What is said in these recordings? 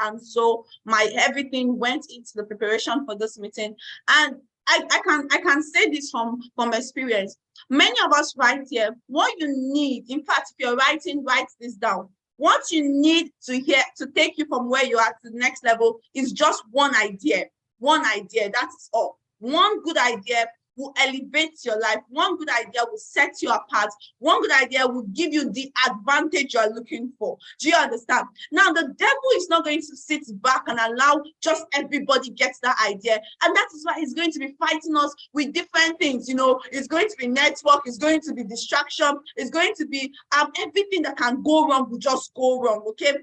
and so my everything went into the preparation for this meeting. And I can say this from experience. Many of us right here, what you need, in fact, if you're writing, write this down. What you need to hear to take you from where you are to the next level is just one idea. One idea, that's all. One good idea will elevate your life. One good idea will set you apart. One good idea will give you the advantage you're looking for. Do you understand? Now, the devil is not going to sit back and allow just everybody gets that idea. And that is why he's going to be fighting us with different things. You know, it's going to be network, it's going to be distraction, it's going to be everything that can go wrong will just go wrong, okay?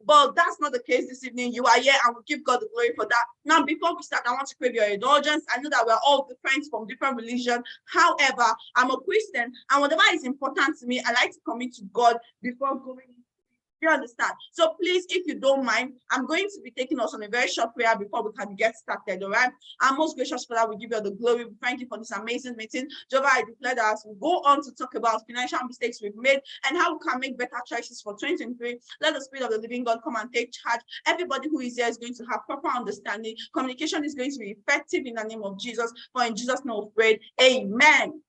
But that's not the case this evening. You are here and we give God the glory for that. Now, before we start, I want to crave your indulgence. I know that we're all different from different religions. However, I'm a Christian, and whatever is important to me, I like to commit to God before going. You understand? So please, if you don't mind, I'm going to be taking us on a very short prayer before we can get started, all right? I'm most gracious for that. We give you the glory. We thank you for this amazing meeting. Jehovah, I declare that as we go on to talk about financial mistakes we've made and how we can make better choices for 2023, let the Spirit of the living God come and take charge. Everybody who is here is going to have proper understanding. Communication is going to be effective in the name of Jesus. For in Jesus' name we pray. Amen.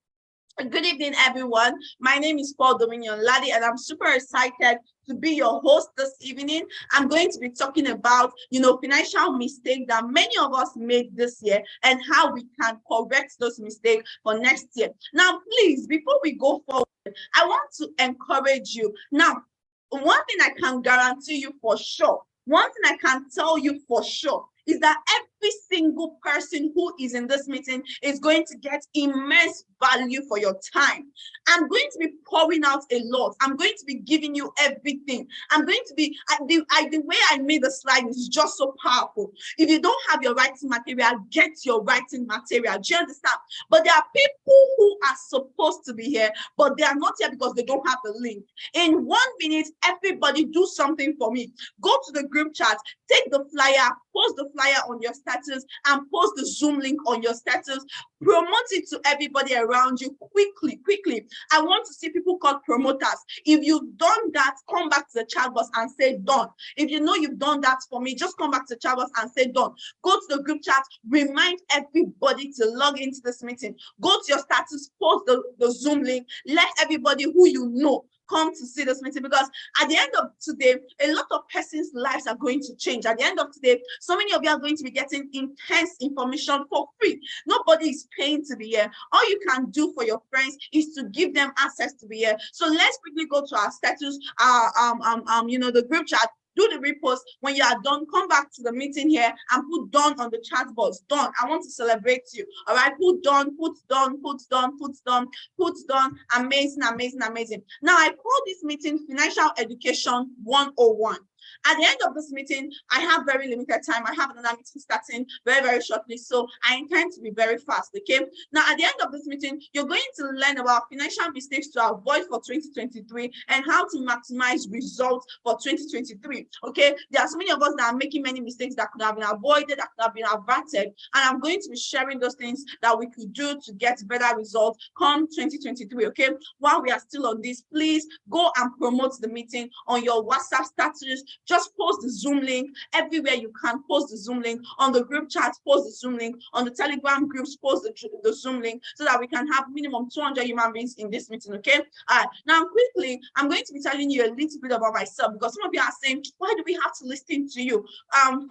Good evening, everyone. My name is Paul Dominion Laddie, and I'm super excited to be your host this evening. I'm going to be talking about, financial mistakes that many of us made this year and how we can correct those mistakes for next year. Now, please, before we go forward, I want to encourage you. Now, one thing I can guarantee you for sure, one thing I can tell you for sure is that every single person who is in this meeting is going to get immense value for your time. I'm going to be pouring out a lot. I'm going to be giving you everything. I'm going to be, the way I made the slide is just so powerful. If you don't have your writing material, get your writing material. Do you understand? But there are people who are supposed to be here, but they are not here because they don't have the link. In 1 minute, everybody do something for me. Go to the group chat, take the flyer, post the flyer on your status, and post the Zoom link on your status. Promote it to everybody around you quickly. I want to see people called promoters. If you've done that, come back to the chat box and say done. If you know you've done that for me, just come back to the chat box and say done. Go to the group chat, remind everybody to log into this meeting. Go to your status, post the Zoom link, let everybody who you know come to see this meeting, because at the end of today, a lot of persons' lives are going to change. At the end of today, so many of you are going to be getting intense information for free. Nobody is paying to be here. All you can do for your friends is to give them access to be here. So let's quickly go to our status, the group chat. Do the repost. When you are done, come back to the meeting here and put done on the chat box. Done. I want to celebrate you. All right. Put done, put done, put done, put done, put done. Amazing, amazing, amazing. Now, I call this meeting Financial Education 101. At the end of this meeting, I have very limited time. I have another meeting starting very, very shortly. So I intend to be very fast, okay? Now, at the end of this meeting, you're going to learn about financial mistakes to avoid for 2023 and how to maximize results for 2023, okay? There are so many of us that are making many mistakes that could have been avoided, that could have been averted. And I'm going to be sharing those things that we could do to get better results come 2023, okay? While we are still on this, please go and promote the meeting on your WhatsApp status. Just post the Zoom link everywhere you can. Post the Zoom link on the group chat, post the Zoom link on the Telegram groups, post the Zoom link so that we can have minimum 200 human beings in this meeting, okay? All right, now quickly, I'm going to be telling you a little bit about myself, because some of you are saying, why do we have to listen to you?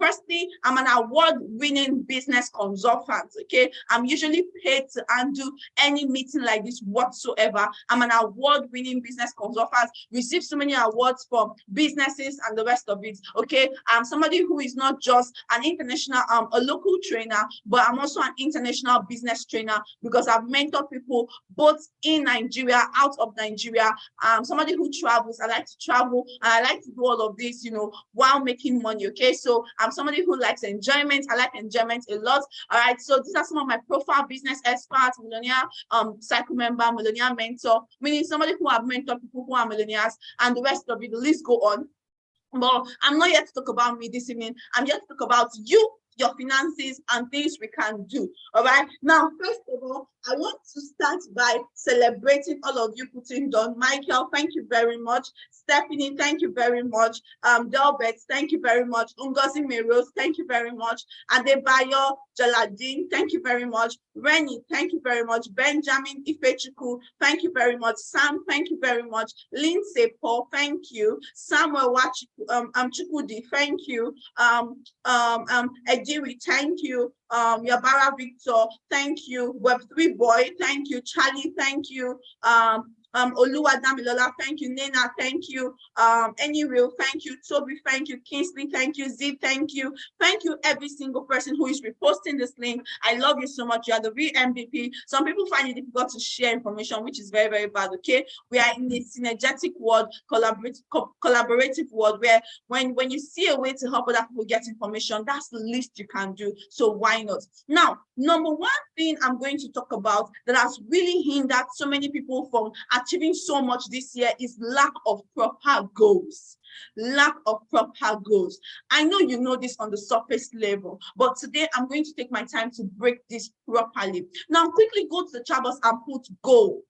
Firstly, I'm an award-winning business consultant, okay? I'm usually paid to undo any meeting like this whatsoever. I'm an award-winning business consultant, received so many awards for businesses and the rest of it, okay? I'm somebody who is not just an international, a local trainer, but I'm also an international business trainer, because I've mentored people both in Nigeria, out of Nigeria. Somebody who travels. I like to travel, and I like to do all of this, while making money, okay? So I'm somebody who likes enjoyment. I like enjoyment a lot, all right? So these are some of my profile business experts, millionaire cycle member, millionaire mentor, meaning somebody who have mentored people who are millionaires, and the rest of it, the list go on. But I'm not here to talk about me this evening. I'm here to talk about you your finances, and things we can do. All right. Now, first of all, I want to start by celebrating all of you putting done. Michael, thank you very much. Stephanie, thank you very much. Delbert, thank you very much. Ungozi Meros, thank you very much. Adebayo Jaladin, thank you very much. Rennie, thank you very much. Benjamin Ifechuku, thank you very much. Sam, thank you very much. Lindsay Paul, thank you. Samuel Chukudi, thank you. Ejiri, thank you. Yabara Victor, thank you. Web3 Boy, thank you. Charlie, thank you. Oluwa Damilola, thank you. Nena, thank you. Anyreal, thank you. Toby, thank you. Kingsley, thank you. Z, thank you. Thank you, every single person who is reposting this link. I love you so much. You are the real MVP. Some people find it difficult to share information, which is very, very bad. Okay, we are in a synergetic world, collaborative world, where when you see a way to help other people get information, that's the least you can do. So why not? Now, number one thing I'm going to talk about that has really hindered so many people from achieving so much this year is lack of proper goals. Lack of proper goals. I know you know this on the surface level, but today I'm going to take my time to break this properly. Now, quickly go to the chat box and put goal.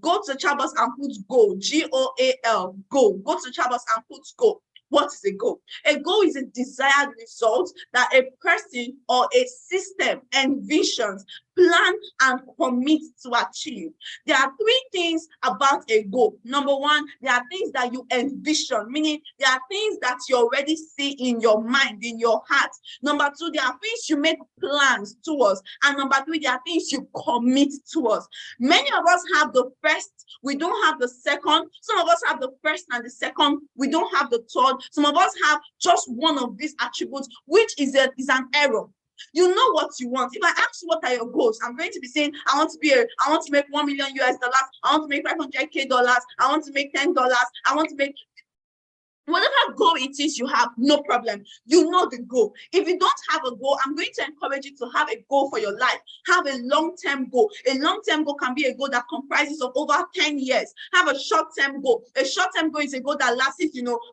Go to the chat box and put goal. G-O-A-L. Goal. Go to the chat box and put goal. What is a goal? A goal is a desired result that a person or a system envisions, plan, and commit to achieve. There are three things about a goal. Number one, there are things that you envision, meaning there are things that you already see in your mind, in your heart. Number two, there are things you make plans towards. And number three, there are things you commit towards. Many of us have the first, we don't have the second. Some of us have the first and the second, we don't have the third. Some of us have just one of these attributes, which is an error. You know what you want. If I ask you what are your goals, I'm going to be saying, I want to make $1 million US. I want to make $500K. I want to make $10. I want to make whatever goal it is you have, no problem. You know the goal. If you don't have a goal, I'm going to encourage you to have a goal for your life. Have a long-term goal. A long-term goal can be a goal that comprises of over 10 years. Have a short-term goal. A short-term goal is a goal that lasts,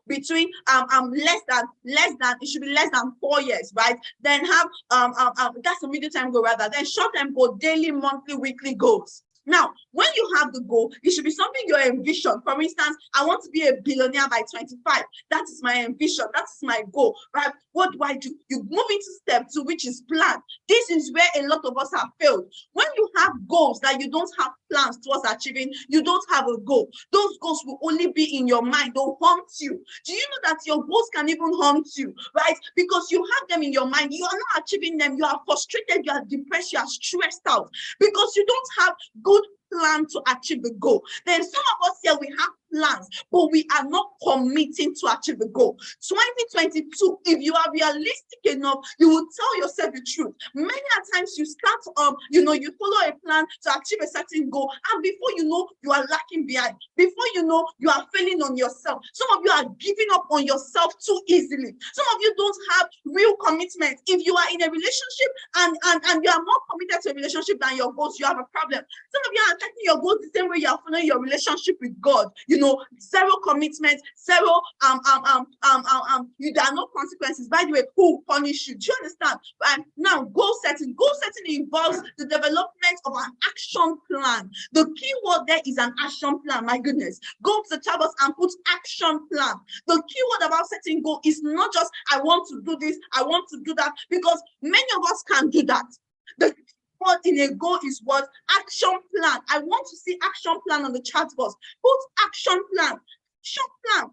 between it should be less than 4 years, right? Then have that's a medium-term goal rather. Then short-term goal, daily, monthly, weekly goals. Now, when you have the goal, it should be something you envision. For instance, I want to be a billionaire by 25. That is my ambition. That is my goal, right? What do I do? You move into step 2, which is plan. This is where a lot of us have failed. When you have goals that you don't have plans towards achieving, you don't have a goal. Those goals will only be in your mind. They'll haunt you. Do you know that your goals can even haunt you, right? Because you have them in your mind. You are not achieving them. You are frustrated. You are depressed. You are stressed out because you don't have good plan to achieve the goal. Then some of us here, we have plans, but we are not committing to achieve the goal. 2022, if you are realistic enough, you will tell yourself the truth. Many times you start you follow a plan to achieve a certain goal, and before you know, you are lacking behind. Before you know, you are failing on yourself. Some of you are giving up on yourself too easily. Some of you don't have real commitment. If you are in a relationship and you are more committed to a relationship than your goals, you have a problem. Some of you are attacking your goals the same way you are following your relationship with God. Zero commitment, zero there are no consequences. By the way, who will punish you? Do you understand? And now, goal setting. Goal setting involves the development of an action plan. The key word there is an action plan. My goodness, go to the tables and put action plan. The key word about setting goal is not just I want to do this, I want to do that, because many of us can do that. The word in a goal is what? Action plan. I want to see action plan on the chat box. Put action plan. Action plan.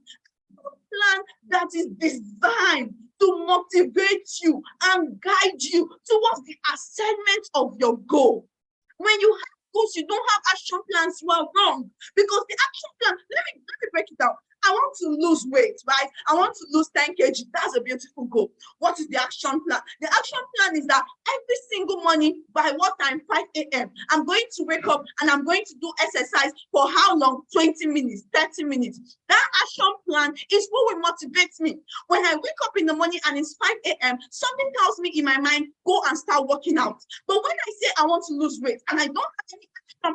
Plan that is designed to motivate you and guide you towards the assignment of your goal. When you have goals, you don't have action plans, you are wrong. Because the action plan, let me break it down. I want to lose weight, right? I want to lose 10 kg. That's a beautiful goal. What is the action plan? The action plan is that every single morning, by what time? 5 a.m. I'm going to wake up and I'm going to do exercise for how long? 20 minutes, 30 minutes. That action plan is what will motivate me. When I wake up in the morning and it's 5 a.m., something tells me in my mind, go and start working out. But when I say I want to lose weight and I don't have any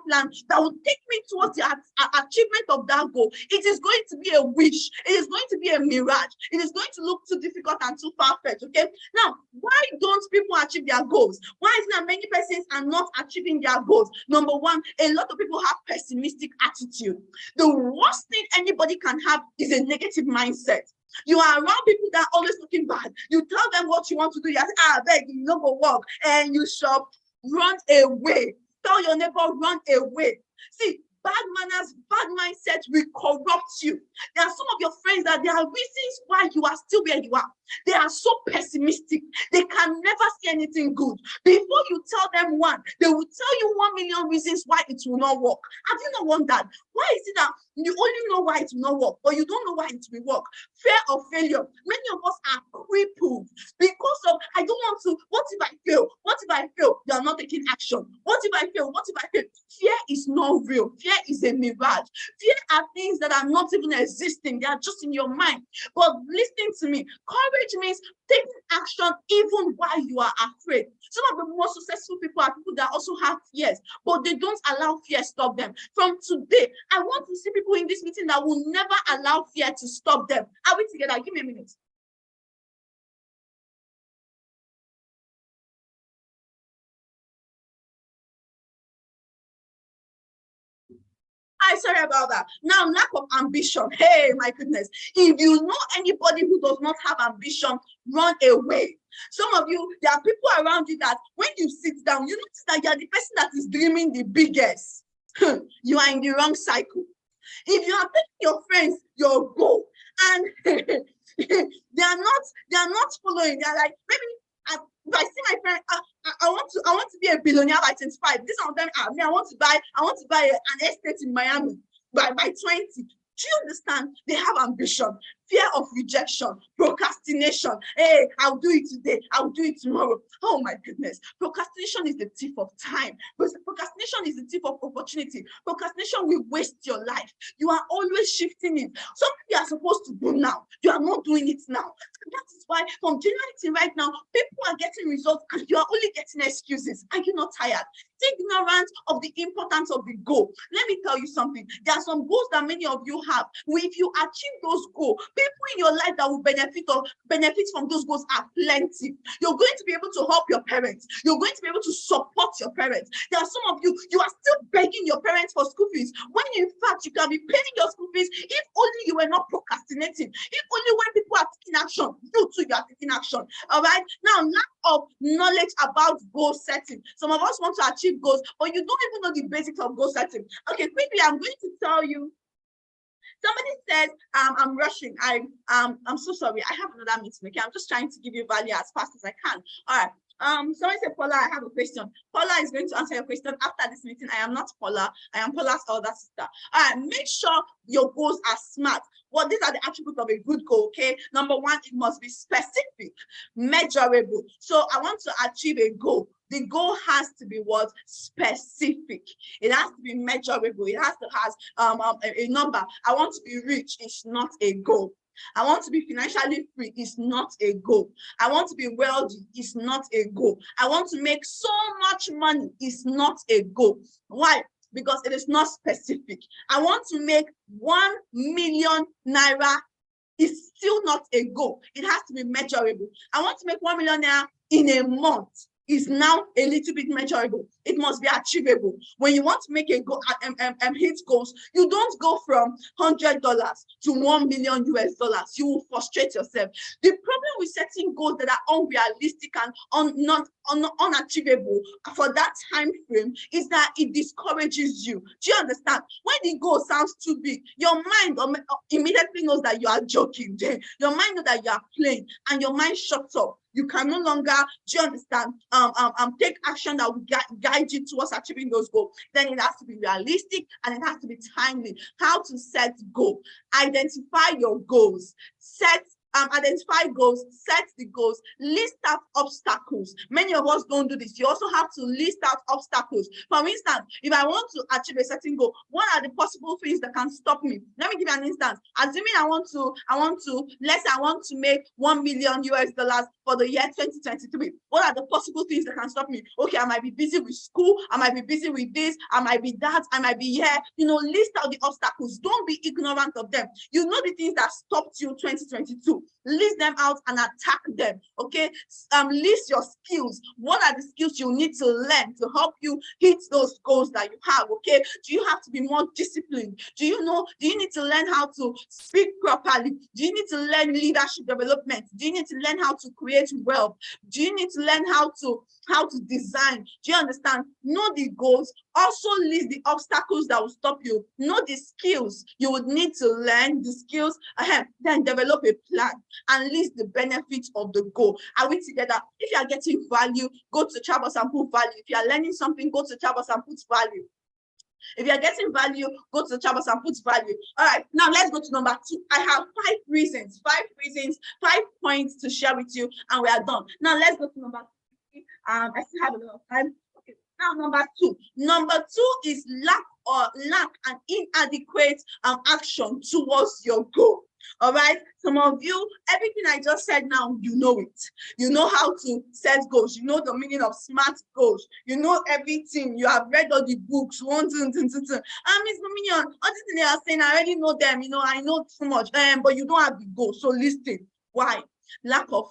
plan that will take me towards the achievement of that goal, it is going to be a a wish. It is going to be a mirage. It is going to look too difficult and too far-fetched, okay? Now, why don't people achieve their goals? Why is it that many persons are not achieving their goals? Number one, a lot of people have pessimistic attitude. The worst thing anybody can have is a negative mindset. You are around people that are always looking bad. You tell them what you want to do. You say, beg, you don't go work, and you shop, run away. Tell your neighbor, run away. See, bad manners, bad mindset will corrupt you. There are some of your friends that there are reasons why you are still where you are. They are so pessimistic. They can never see anything good. Before you tell them one, they will tell you 1,000,000 reasons why it will not work. Have you not wondered? Why is it that you only know why it will not work, but you don't know why it will work? Fear of failure. Many of us are crippled because of, I don't want to. What if I fail? What if I fail? You are not taking action. What if I fail? What if I fail? Fear is not real. Fear is a mirage. Fear are things that are not even existing. They are just in your mind. But listen to me. Courage means taking action even while you are afraid. Some of the most successful people are people that also have fears, but they don't allow fear stop them. From today, I want to see people in this meeting that will never allow fear to stop them. Are we together? Give me a minute. Sorry about that. Now, lack of ambition. Hey, my goodness. If you know anybody who does not have ambition, run away. Some of you, there are people around you that when you sit down, you notice that you are the person that is dreaming the biggest. You are in the wrong cycle. If you are taking your friends your goal and they are not following, they are like, maybe if I see my friend, I want to be a billionaire by 25. This one of them, I want to buy an estate in Miami by 20. Do you understand? They have ambition, fear of rejection, procrastination. Hey, I'll do it today. I'll do it tomorrow. Oh my goodness. Procrastination is the thief of time. Procrastination is the thief of opportunity. Procrastination will waste your life. You are always shifting it. Something you are supposed to do now, you are not doing it now. That is why from January to right now, people are getting results and you are only getting excuses. Are you not tired? Ignorant of the importance of the goal. Let me tell you something. There are some goals that many of you have. If you achieve those goals, people in your life that will benefit from those goals are plenty. You're going to be able to help your parents. You're going to be able to support your parents. There are some of you, you are still begging your parents for school fees, when in fact you can be paying your school fees if only you were not procrastinating. If only when people are taking action, you too, you are taking action. All right. Now, lack of knowledge about goal setting. Some of us want to achieve goals, but you don't even know the basics of goal setting. Okay, quickly, I'm going to tell you. Somebody said, I'm rushing. I'm so sorry. I have another meeting. Okay, I'm just trying to give you value as fast as I can. All right. Somebody said, Paula, I have a question. Paula is going to answer your question after this meeting. I am not Paula. I am Paula's older sister. All right, make sure your goals are smart. Well, these are the attributes of a good goal, okay? Number one, it must be specific, measurable. So I want to achieve a goal. The goal has to be what? Specific. It has to be measurable. It has to have a number. I want to be rich. It's not a goal. I want to be financially free. It's not a goal. I want to be wealthy. It's not a goal. I want to make so much money. It's not a goal. Why? Because it is not specific. I want to make 1 million naira. It's still not a goal. It has to be measurable. I want to make 1 million naira in a month. Is now a little bit measurable. It must be achievable. When you want to make a goal, hit goals, you don't go from $100 to $1 million US. You will frustrate yourself. The problem with setting goals that are unrealistic and unachievable for that time frame is that it discourages you. Do you understand? When the goal sounds too big, your mind immediately knows that you are joking. Your mind knows that you are playing, and your mind shuts up. You can no longer, do you understand, take action that will guide you towards achieving those goals. Then it has to be realistic and it has to be timely. How to set goal. Identify your goals. Set identify goals, set the goals, list out obstacles. Many of us don't do this. You also have to list out obstacles. For instance, if I want to achieve a certain goal, what are the possible things that can stop me? Let me give you an instance. Assuming let's say I want to make $1 million for the year 2023. What are the possible things that can stop me? Okay, I might be busy with school, I might be busy with this, I might be that, I might be here. List out the obstacles. Don't be ignorant of them. You know the things that stopped you 2022. List them out and attack them. Okay. List your skills. What are the skills you need to learn to help you hit those goals that you have? Okay. Do you have to be more disciplined? Do you need to learn how to speak properly? Do you need to learn leadership development? Do you need to learn how to create wealth? Do you need to learn how to design? Do you understand? Know the goals. Also list the obstacles that will stop you. Know the skills you would need to learn, the skills ahead, then develop a plan and list the benefits of the goal. Are we together? If you are getting value, go to Chabos and put value. If you are learning something, go to Chabos and put value. If you are getting value, go to Chabos and put value. All right, now let's go to number 2. I have 5 points to share with you, and we are done. Now let's go to number 3. I still have a lot of time. Okay, now number 2. Number 2 is lack and inadequate action towards your goal. All right, some of you, everything I just said now, you know it. You know how to set goals. You know the meaning of SMART goals. You know everything. You have read all the books. Miss Dominion, all these things they are saying, I already know them. I know too much. But you don't have the goal. So listen. Why? Lack of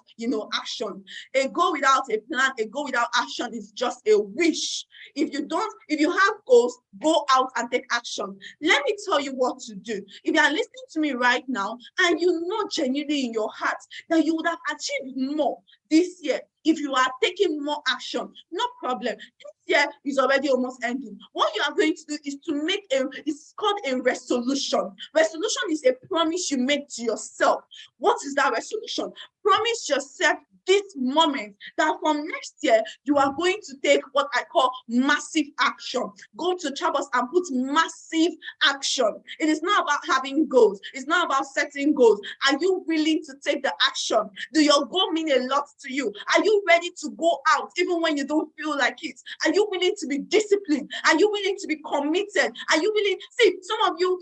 action. A goal without a plan, a goal without action is just a wish. If you have goals, go out and take action. Let me tell you what to do. If you are listening to me right now and you know genuinely in your heart that you would have achieved more this year if you are taking more action, no problem. This year is already almost ending. What you are going to do is to make it's called a resolution. Resolution is a promise you make to yourself. What is that resolution? Promise yourself this moment that from next year you are going to take what I call massive action. Go to Chabos and put massive action. It is not about having goals. It's not about setting goals. Are you willing to take the action? Do your goal mean a lot to you? Are you ready to go out even when you don't feel like it? Are you willing to be disciplined? Are you willing to be committed? Are you willing? See, some of you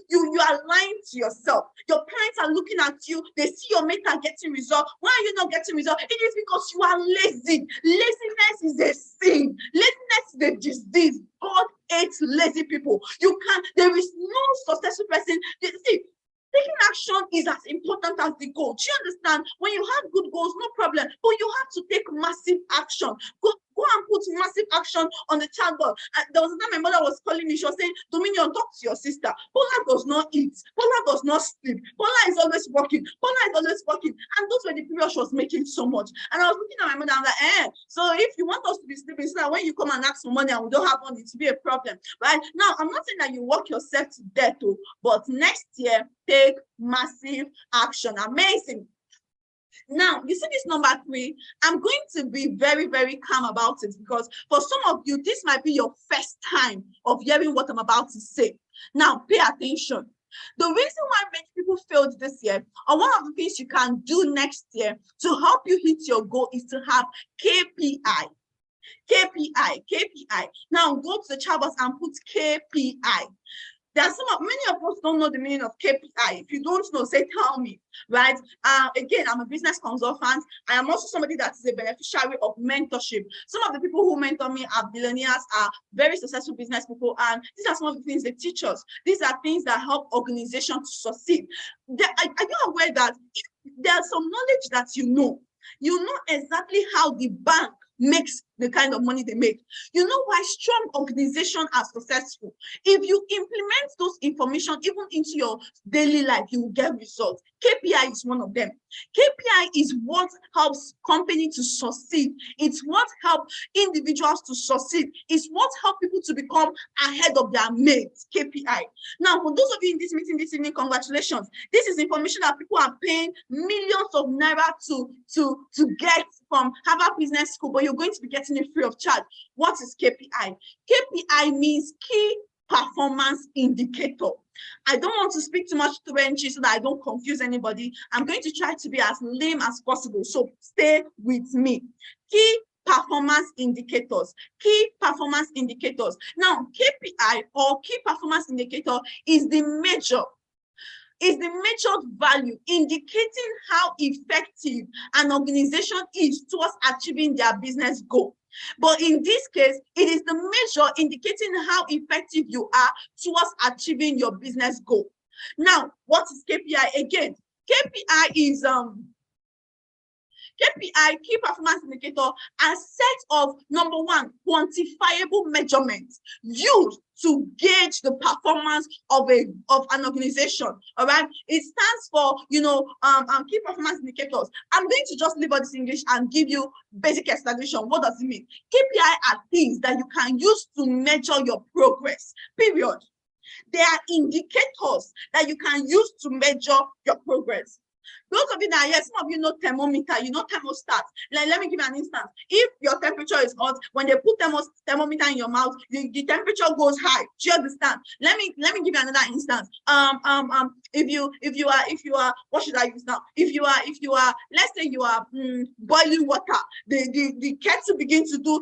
are lying to yourself. Your parents are looking at you. They see your mate are getting results. Why are you not getting results? It is because you are lazy. Laziness is a sin. Laziness is a disease. God hates lazy people. There is no successful person. See, taking action is as important as the goal. Do you understand? When you have good goals, no problem. But you have to take massive action. Go and put massive action on the chatbot. And there was a time my mother was calling me. She was saying, Dominion, talk to your sister. Paula does not eat. Paula does not sleep. Paula is always working. And those were the periods she was making so much. And I was looking at my mother and I'm like, so if you want us to be sleeping, so that when you come and ask for money and we don't have money, to be a problem. Right? Now, I'm not saying that you work yourself to death, but next year, take massive action. Amazing. Now, you see this number 3, I'm going to be very, very calm about it because for some of you, this might be your first time of hearing what I'm about to say. Now, pay attention. The reason why many people failed this year, or one of the things you can do next year to help you hit your goal is to have KPI. KPI. Now, go to the Chabos and put KPI. Many of us don't know the meaning of KPI. If you don't know, say, tell me, right? Again, I'm a business consultant. I am also somebody that is a beneficiary of mentorship. Some of the people who mentor me are billionaires, are very successful business people, and these are some of the things they teach us. These are things that help organizations to succeed. Are you aware that there's some knowledge that you know exactly how the bank makes the kind of money they make. You know why strong organizations are successful. If you implement those information even into your daily life, you will get results. KPI is one of them. KPI is what helps company to succeed. It's what helps individuals to succeed. It's what helps people to become ahead of their mates. KPI. Now, for those of you in this meeting this evening, congratulations. This is information that people are paying millions of naira to get from Harvard Business School, but you're going to be getting it free of charge. What is KPI? KPI means key performance indicator. I don't want to speak too much trendy so that I don't confuse anybody. I'm going to try to be as lame as possible, so stay with me. Key performance indicators. Key performance indicators. Now, KPI or key performance indicator is the measured value indicating how effective an organization is towards achieving their business goal. But in this case, it is the measure indicating how effective you are towards achieving your business goal. Now, what is KPI again? KPI is KPI, key performance indicator, a set of, number one, quantifiable measurements used to gauge the performance of an organization. All right, it stands for key performance indicators. I'm going to just leave all this English and give you basic explanation. What does it mean? KPI are things that you can use to measure your progress. Period. They are indicators that you can use to measure your progress. Those of you that are here, some of you know thermometer, you know thermostat. Let me give you an instance. If your temperature is hot, when they put thermometer in your mouth, the temperature goes high. Do you understand? Let me give you another instance. If you are, what should I use now? If you are, let's say you are boiling water, the kettle begins to do.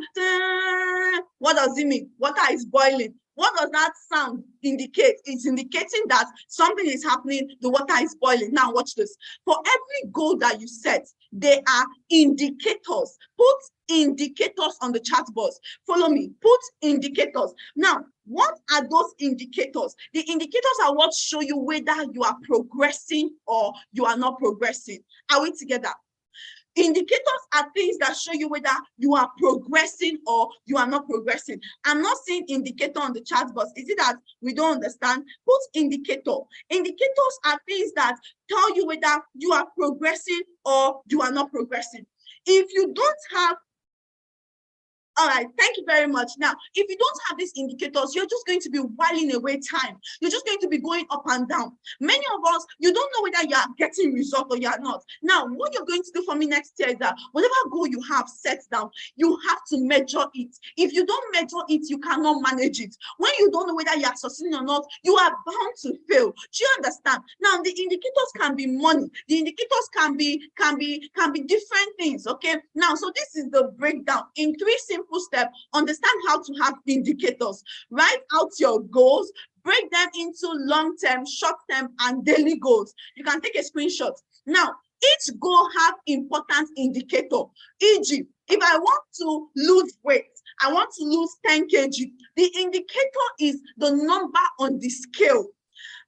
What does it mean? Water is boiling. What does that sound indicate? It's indicating that something is happening, the water is boiling. Now watch this. For every goal that you set, there are indicators. Put indicators on the chat box. Follow me. Put indicators. Now, what are those indicators? The indicators are what show you whether you are progressing or you are not progressing. Are we together? Indicators are things that show you whether you are progressing or you are not progressing. I'm not seeing indicator on the chat box. Is it that we don't understand? Put indicator. Indicators are things that tell you whether you are progressing or you are not progressing. If you don't have All right, thank you very much. Now, if you don't have these indicators, you're just going to be whiling away time. You're just going to be going up and down. Many of us, you don't know whether you are getting results or you are not. Now, what you're going to do for me next year is that whatever goal you have set down, you have to measure it. If you don't measure it, you cannot manage it. When you don't know whether you are succeeding or not, you are bound to fail. Do you understand? Now, the indicators can be money. The indicators can be different things. Okay. Now, so this is the breakdown in 3 simple steps. Understand how to have indicators. Write out your goals, break them into long-term, short-term, and daily goals. You can take a screenshot. Now, each goal have important indicator. E.g., if I want to lose weight, I want to lose 10 kg. The indicator is the number on the scale.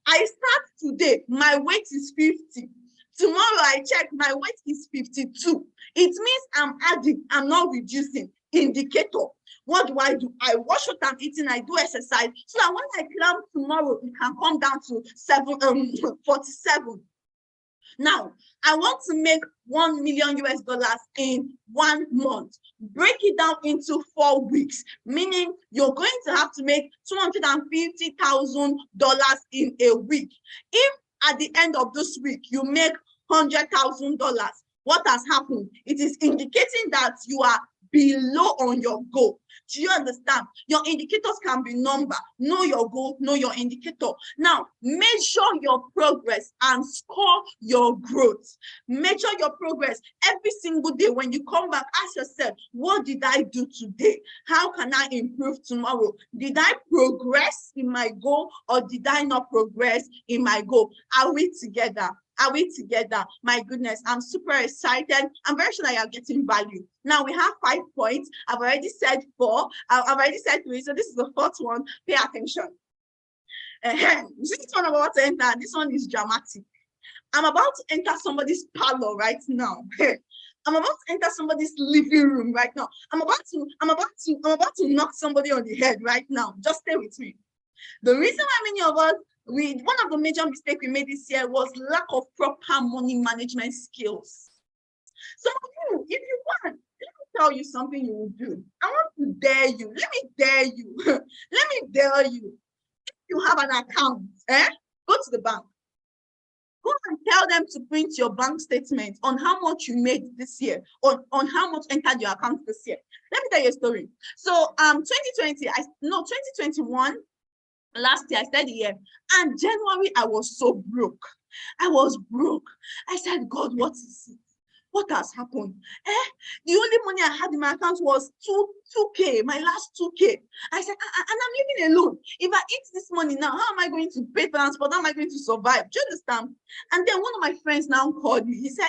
I start today, my weight is 50. Tomorrow I check, my weight is 52. It means I'm adding, I'm not reducing. Indicator. What do? I watch what I'm eating, I do exercise, so that when I climb tomorrow, it can come down to 47. Now, I want to make $1 million in 1 month. Break it down into 4 weeks, meaning you're going to have to make $250,000 in a week. If at the end of this week, you make $100,000, what has happened? It is indicating that you are below on your goal. Do you understand? Your indicators can be number. Know your goal, know your indicator. Now, measure your progress and score your growth. Measure your progress every single day. When you come back, ask yourself, what did I do today? How can I improve tomorrow? Did I progress in my goal or did I not progress in my goal? Are we together? Are we together? My goodness, I'm super excited. I'm very sure that you're getting value. Now we have 5 points. I've already said 4. I've already said 3. So this is the 4th one. Pay attention. This one I'm about to enter. This one is dramatic. I'm about to enter somebody's parlor right now. I'm about to enter somebody's living room right now. I'm about to knock somebody on the head right now. Just stay with me. The reason why many of us, one of the major mistakes we made this year was lack of proper money management skills. Some of you, if you want, let me tell you something you will do. I want to dare you. Let me dare you. Let me dare you. If you have an account, go to the bank. Go and tell them to print your bank statement on how much you made this year, on how much entered your account this year. Let me tell you a story. So 2021, Last year, I started the year. And January, I was so broke. I was broke. I said, God, what is it? What has happened? The only money I had in my account was 2K, my last 2K. I said, and I'm living alone. If I eat this money now, how am I going to pay transport? How am I going to survive? Do you understand? And then one of my friends now called me. He said,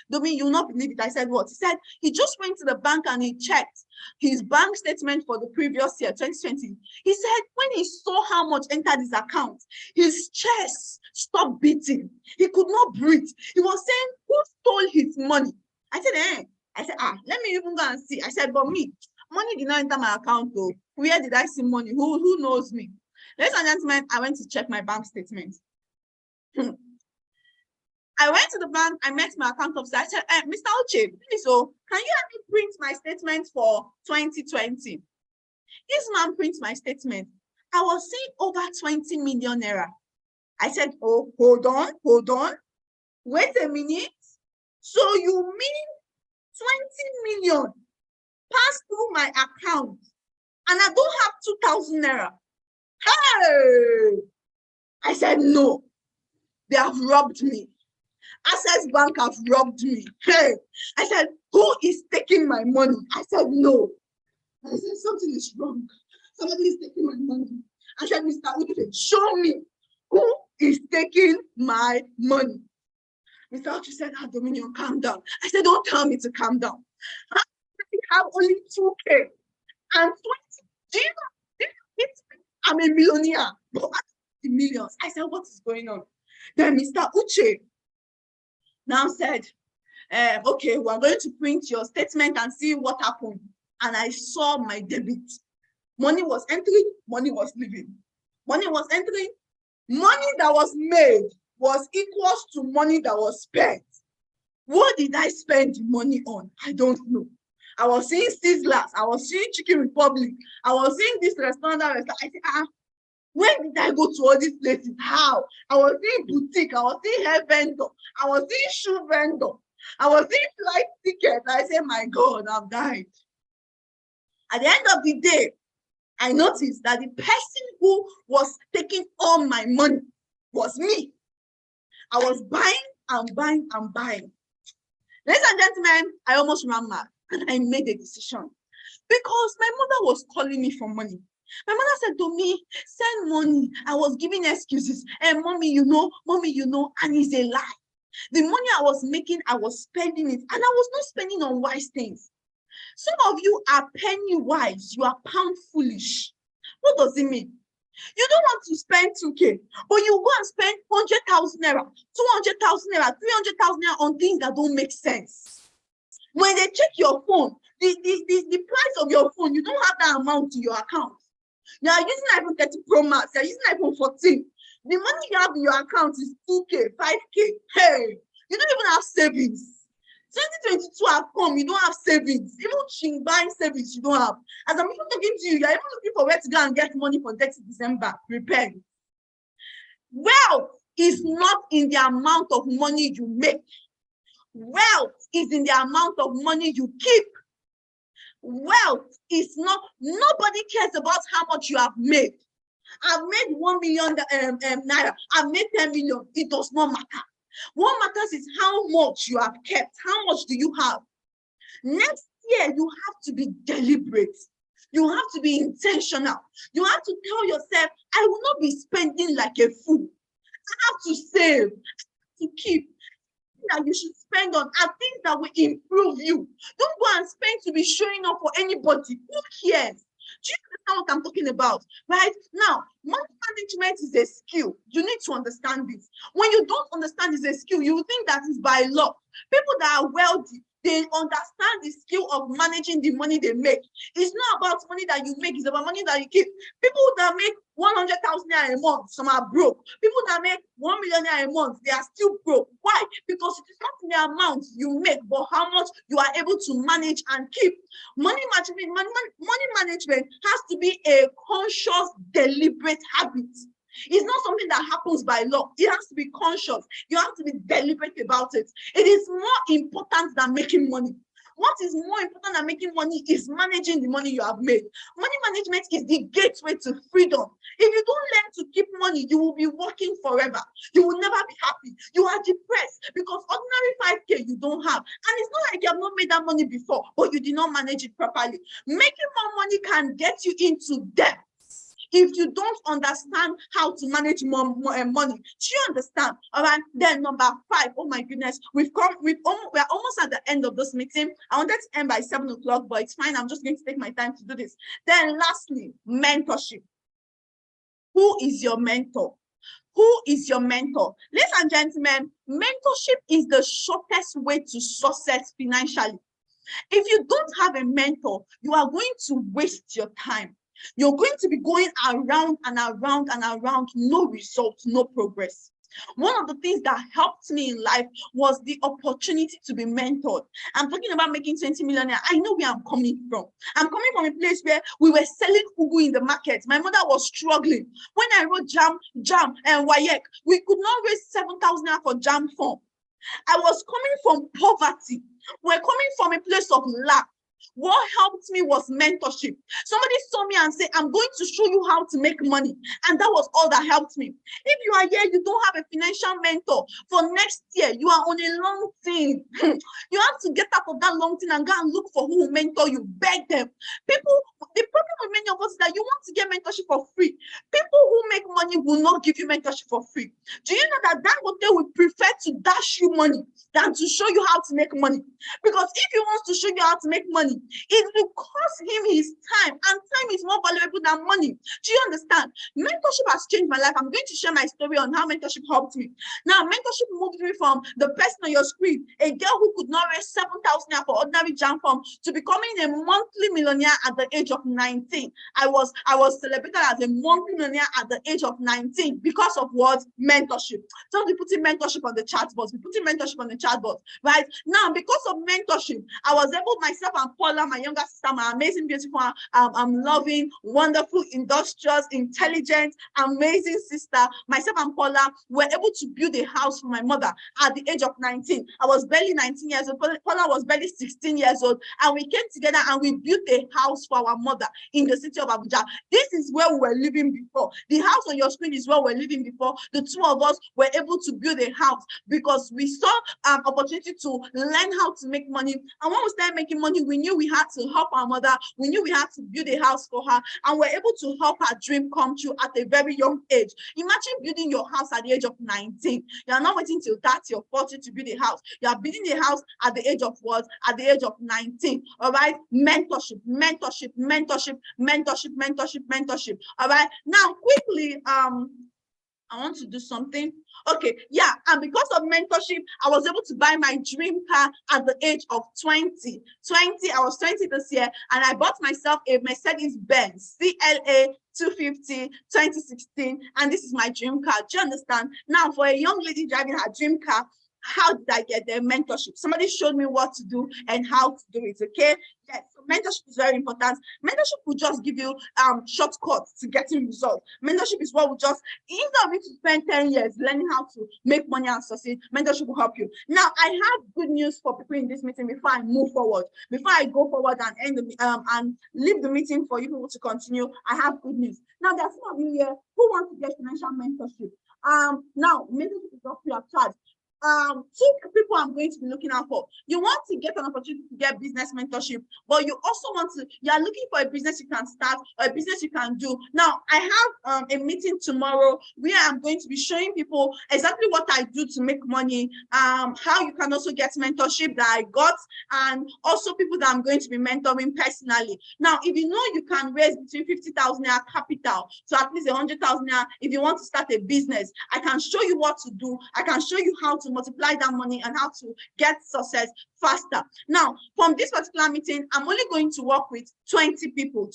Domi, you'll not believe it. I said, what? He said, he just went to the bank and he checked his bank statement for the previous year, 2020. He said, when he saw how much entered his account, his chest stopped beating. He could not breathe. He was saying, who stole his money? I said, let me even go and see. I said, but me, money did not enter my account though. Where did I see money? Who knows me? Ladies and gentlemen, I went to check my bank statement. I went to the bank, I met my account officer. I said, Mr. Uche, please, so can you help me print my statement for 2020? This man prints my statement. I was seeing over 20 million naira. I said, oh, hold on. Wait a minute. So you mean 20 million passed through my account and I don't have 2,000 naira? Hey! I said, no, they have robbed me. Access Bank have robbed me. Hey! I said, who is taking my money? I said, no. I said, something is wrong. Somebody is taking my money. I said, Mr. Uche, show me who is taking my money. Mr. Uche said, Dominion, calm down. I said, don't tell me to calm down. I have only 2K and 20. Do you know, I'm a millionaire, but I the millions. I said, what is going on? Then Mr. Uche now said, okay, we're going to print your statement and see what happened. And I saw my debit. Money was entering, money was leaving. Money was entering, money that was made was equals to money that was spent. What did I spend the money on? I don't know. I was seeing Sizzlers, I was seeing Chicken Republic, I was seeing this restaurant, I said, when did I go to all these places? How? I was seeing boutique, I was seeing hair vendor, I was seeing shoe vendor, I was seeing flight ticket. I said, my God, I've died. At the end of the day, I noticed that the person who was taking all my money was me. I was buying and buying and buying. Ladies and gentlemen, I almost ran mad and I made a decision because my mother was calling me for money. My mother said to me, send money. I was giving excuses. And mommy, you know, and it's a lie. The money I was making, I was spending it, and I was not spending on wise things. Some of you are penny wise, you are pound foolish. What does it mean? You don't want to spend 2K, but you go and spend 100,000 naira, 200,000 naira, 300,000 naira on things that don't make sense. When they check your phone, the price of your phone, you don't have that amount in your account. You are using iPhone 30 Pro Max, you are using iPhone 14. The money you have in your account is 2K, 5K. Hey, you don't even have savings. 2022 have come, you don't have savings. Even buying savings, you don't have. As I'm even talking to you, you're even looking for where to go and get money for 30 December. Prepare. Wealth is not in the amount of money you make. Wealth is in the amount of money you keep. Wealth is not, nobody cares about how much you have made. I've made 1 million naira. I've made 10 million. It does not matter. What matters is how much you have kept. How much do you have? Next year, you have to be deliberate. You have to be intentional. You have to tell yourself, I will not be spending like a fool. I have to save, to keep. That you should spend on are things that will improve you. Don't go and spend to be showing up for anybody. Who cares? Do you understand what I'm talking about? Right now, money management is a skill. You need to understand this. When you don't understand it's a skill, you will think that it's by law. People that are wealthy, they understand the skill of managing the money they make. It's not about money that you make, it's about money that you keep. People that make 100,000 naira a month, some are broke. People that make 1 million naira a month, they are still broke. Why? Because it is not in the amount you make, but how much you are able to manage and keep. Money management has to be a conscious, deliberate habit. It's not something that happens by law. It has to be conscious. You have to be deliberate about it. It is more important than making money. What is more important than making money is managing the money you have made. Money management is the gateway to freedom. If you don't learn to keep money, you will be working forever. You will never be happy. You are depressed because ordinary 5K you don't have. And it's not like you have not made that money before, but you did not manage it properly. Making more money can get you into debt if you don't understand how to manage more money. Do you understand? All right. Then number 5. Oh my goodness, we're almost at the end of this meeting. I wanted to end by 7 o'clock, but it's fine. I'm just going to take my time to do this. Then lastly, mentorship. Who is your mentor? Who is your mentor? Ladies and gentlemen, mentorship is the shortest way to success financially. If you don't have a mentor, you are going to waste your time. You're going to be going around and around and around, no results, no progress. One of the things that helped me in life was the opportunity to be mentored. I'm talking about making 20 million. I know where I'm coming from. I'm coming from a place where we were selling ugu in the market. My mother was struggling. When I wrote jam, and WAEC, we could not raise 7,000 for jam form. I was coming from poverty. We're coming from a place of lack. What helped me was mentorship. Somebody saw me and said, I'm going to show you how to make money. And that was all that helped me. If you are here, you don't have a financial mentor, for next year, you are on a long thing. You have to get out of that long thing and go and look for who will mentor you. Beg them. People, the problem with many of us is that you want to get mentorship for free. People who make money will not give you mentorship for free. Do you know that Dangote would prefer to dash you money than to show you how to make money? Because if he wants to show you how to make money, it will cost him his time, and time is more valuable than money. Do you understand? Mentorship has changed my life. I'm going to share my story on how mentorship helped me. Now, mentorship moved me from the person on your screen, a girl who could not raise 7,000 for ordinary jam form, to becoming a monthly millionaire at the age of 19. I was celebrated as a monthly millionaire at the age of 19 because of what? Mentorship. So we putting mentorship on the chat box. We putting mentorship on the chat box, right? Now, because of mentorship, I was able, myself and Paula, my younger sister, my amazing, beautiful, loving, wonderful, industrious, intelligent, amazing sister, myself and Paula were able to build a house for my mother at the age of 19. I was barely 19 years old. Paula was barely 16 years old. And we came together and we built a house for our mother in the city of Abuja. This is where we were living before. The house on your screen is where we were living before. The two of us were able to build a house because we saw an opportunity to learn how to make money. And when we started making money, we knew we had to help our mother. We knew we had to build a house for her, and we're able to help her dream come true at a very young age. Imagine building your house at the age of 19. You are not waiting till 30 or 40 to build a house. You are building a house at the age of what? At the age of 19. All right. Mentorship, mentorship, mentorship, mentorship, mentorship, mentorship. All right. Now, quickly, I want to do something. Okay, yeah, and because of mentorship, I was able to buy my dream car at the age of 20. I was 20 this year, and I bought myself a Mercedes-Benz CLA 250 2016, and this is my dream car. Do you understand? Now, for a young lady driving her dream car, how did I get there? Mentorship. Somebody showed me what to do and how to do it. Okay. Yes. So mentorship is very important. Mentorship will just give you shortcuts to getting results. Mentorship is what will just, instead of you to spend 10 years learning how to make money and succeed, mentorship will help you. Now, I have good news for people in this meeting before I move forward. Before I go forward and end the and leave the meeting for you people to continue, I have good news. Now, there are some of you here who want to get financial mentorship. Now, mentorship is not free of charge. Two people I'm going to be looking out for. You want to get an opportunity to get business mentorship, but you also want to, you are looking for a business you can start or a business you can do. Now, I have a meeting tomorrow where I'm going to be showing people exactly what I do to make money, how you can also get mentorship that I got, and also people that I'm going to be mentoring personally. Now, if you know you can raise between 50,000 naira capital to at least 100,000 naira if you want to start a business, I can show you what to do. I can show you how to multiply that money and how to get success faster. Now, from this particular meeting, I'm only going to work with 20 people.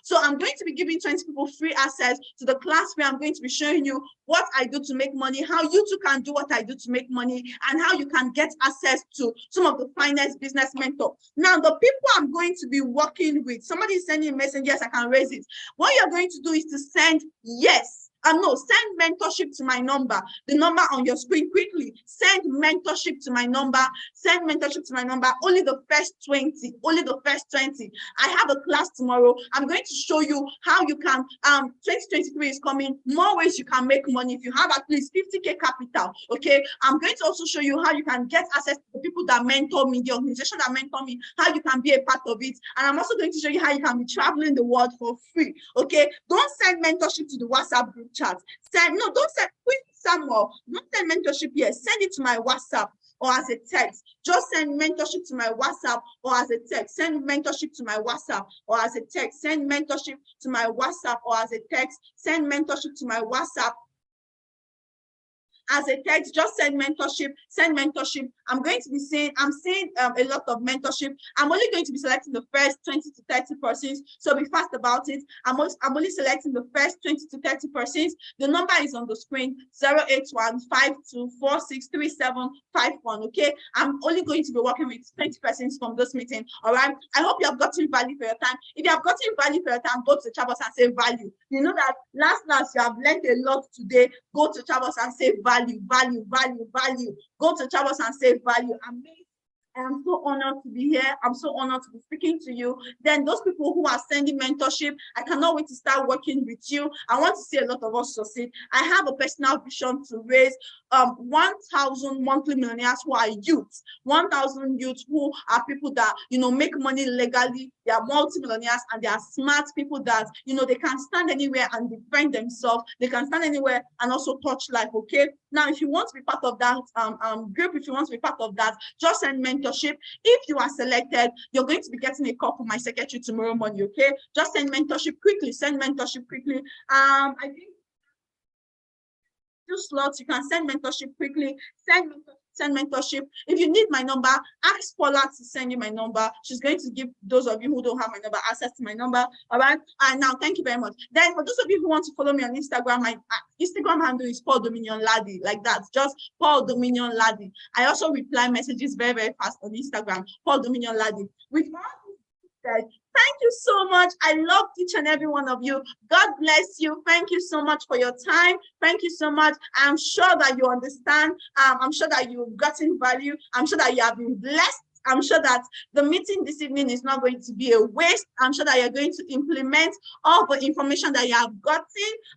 So I'm going to be giving 20 people free access to the class where I'm going to be showing you what I do to make money, how you too can do what I do to make money, and how you can get access to some of the finest business mentors. Now, the people I'm going to be working with, somebody is sending a message, yes, I can raise it. What you're going to do is to send yes No, send mentorship to my number, the number on your screen quickly. Send mentorship to my number. Send mentorship to my number. Only the first 20. Only the first 20. I have a class tomorrow. I'm going to show you how you can, 2023 is coming, more ways you can make money if you have at least 50K capital, okay? I'm going to also show you how you can get access to the people that mentor me, the organization that mentor me, how you can be a part of it. And I'm also going to show you how you can be traveling the world for free, okay? Don't send mentorship to the WhatsApp group chat. Don't send, Samuel, don't send mentorship here. Send it to my WhatsApp or as a text. Just send mentorship to my WhatsApp or as a text. Send mentorship to my WhatsApp or as a text. Send mentorship to my WhatsApp or as a text. Send mentorship to my WhatsApp as a text. Just send mentorship. I'm seeing a lot of mentorship. I'm only going to be selecting the first 20 to 30 persons, so be fast about it. I'm only selecting the first 20 to 30 persons. The number is on the screen, 08152463751. Okay, I'm only going to be working with 20 persons from this meeting. All right, I hope you have gotten value for your time. If you have gotten value for your time, go to Chabos and say value. You know that last you have learned a lot today. Go to Chabos and say value. Go to Chabos and say value. I am so honored to be here. I'm so honored to be speaking to you. Then those people who are sending mentorship, I cannot wait to start working with you. I want to see a lot of us succeed. I have a personal vision to raise 1,000 monthly millionaires who are youths, 1,000 youths who are people that, make money legally. They are multi-millionaires and they are smart people that, they can stand anywhere and defend themselves. They can stand anywhere and also touch life, okay? Now, if you want to be part of that group, if you want to be part of that, just send mentorship. If you are selected, you're going to be getting a call from my secretary tomorrow morning, okay? Just send mentorship quickly. I think two slots, you can send mentorship quickly. Send mentorship. If you need my number, ask Paula to send you my number. She's going to give those of you who don't have my number access to my number. All right. And now, thank you very much. Then, for those of you who want to follow me on Instagram, my Instagram handle is Paul Dominion Laddie, like that. Just Paul Dominion Laddie. I also reply messages very, very fast on Instagram. Paul Dominion Laddie. With all this said, thank you so much. I love each and every one of you. God bless you. Thank you so much for your time. Thank you so much. I'm sure that you understand. I'm sure that you've gotten value. I'm sure that you have been blessed. I'm sure that the meeting this evening is not going to be a waste. I'm sure that you're going to implement all the information that you have gotten.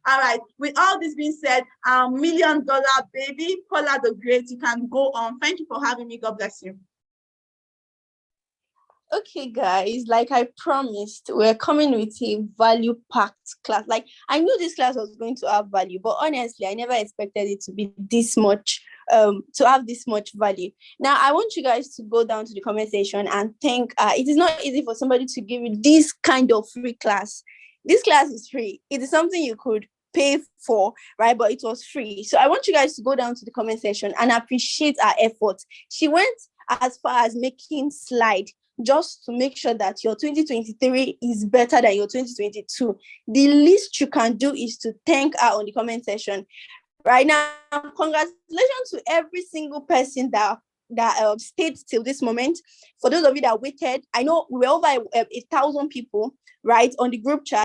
All right. With all this being said, $1 million baby, Paula the Great, you can go on. Thank you for having me. God bless you. Okay, guys, like I promised, we're coming with a value-packed class. Like, I knew this class was going to have value, but honestly, I never expected it to be this much, to have this much value. Now, I want you guys to go down to the comment section and think, it is not easy for somebody to give you this kind of free class. This class is free. It is something you could pay for, right? But it was free. So I want you guys to go down to the comment section and appreciate our efforts. She went as far as making slide just to make sure that your 2023 is better than your 2022. The least you can do is to thank her on the comment section. Right now, congratulations to every single person that stayed till this moment. For those of you that waited, I know we're over 1,000 people, right, on the group chat.